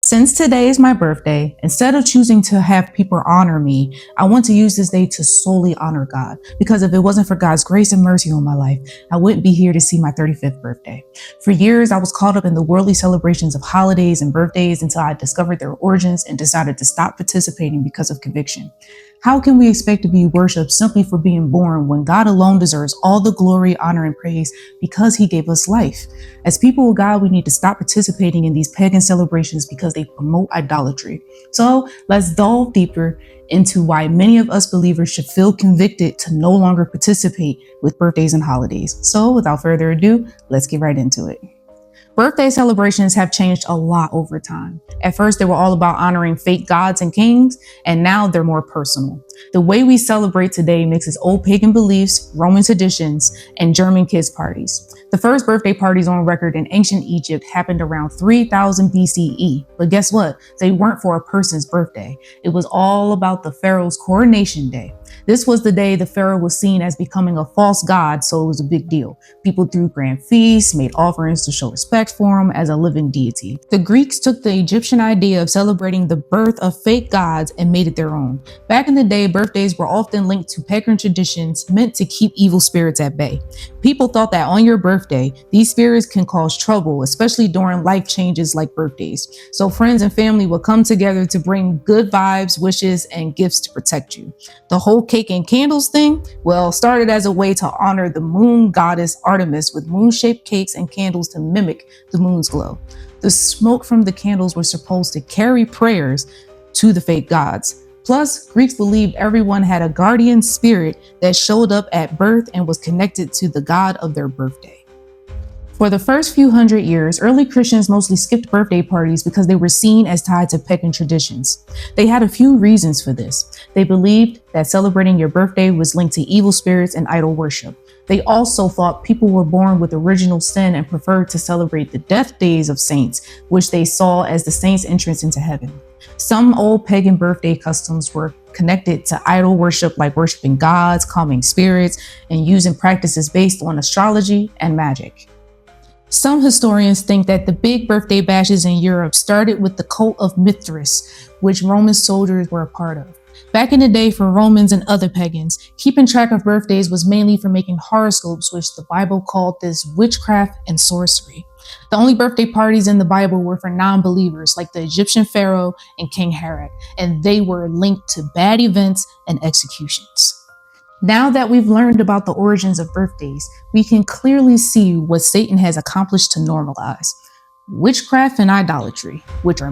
Since today is my birthday, instead of choosing to have people honor me, I want to use this day to solely honor God. Because if it wasn't for God's grace and mercy on my life, I wouldn't be here to see my 35th birthday. For years, I was caught up in the worldly celebrations of holidays and birthdays until I discovered their origins and decided to stop participating because of conviction. How can we expect to be worshiped simply for being born when God alone deserves all the glory, honor, and praise because he gave us life? As people of God, we need to stop participating in these pagan celebrations because they promote idolatry. So let's delve deeper into why many of us believers should feel convicted to no longer participate with birthdays and holidays. So without further ado, let's get right into it. Birthday celebrations have changed a lot over time. At first, they were all about honoring fake gods and kings, and now they're more personal. The way we celebrate today mixes old pagan beliefs, Roman traditions, and German kids' parties. The first birthday parties on record in ancient Egypt happened around 3000 BCE. But guess what? They weren't for a person's birthday. It was all about the pharaoh's coronation day. This was the day the pharaoh was seen as becoming a false god, so it was a big deal. People threw grand feasts, made offerings to show respect for him as a living deity. The Greeks took the Egyptian idea of celebrating the birth of fake gods and made it their own. Back in the day, birthdays were often linked to pagan traditions meant to keep evil spirits at bay. People thought that on your birthday, these spirits can cause trouble, especially during life changes like birthdays. So friends and family would come together to bring good vibes, wishes, and gifts to protect you. The whole cake and candles thing, well, started as a way to honor the moon goddess Artemis with moon-shaped cakes and candles to mimic the moon's glow. The smoke from the candles was supposed to carry prayers to the fake gods. Plus, Greeks believed everyone had a guardian spirit that showed up at birth and was connected to the god of their birthday. For the first few hundred years, early Christians mostly skipped birthday parties because they were seen as tied to pagan traditions. They had a few reasons for this. They believed that celebrating your birthday was linked to evil spirits and idol worship. They also thought people were born with original sin and preferred to celebrate the death days of saints, which they saw as the saints' entrance into heaven. Some old pagan birthday customs were connected to idol worship, like worshiping gods, calming spirits, and using practices based on astrology and magic. Some historians think that the big birthday bashes in Europe started with the cult of Mithras, which Roman soldiers were a part of. Back in the day, for Romans and other pagans, keeping track of birthdays was mainly for making horoscopes, which the Bible called this witchcraft and sorcery. The only birthday parties in the Bible were for non-believers, like the Egyptian pharaoh and King Herod, and they were linked to bad events and executions. Now that we've learned about the origins of birthdays, we can clearly see what Satan has accomplished to normalize witchcraft and idolatry, which are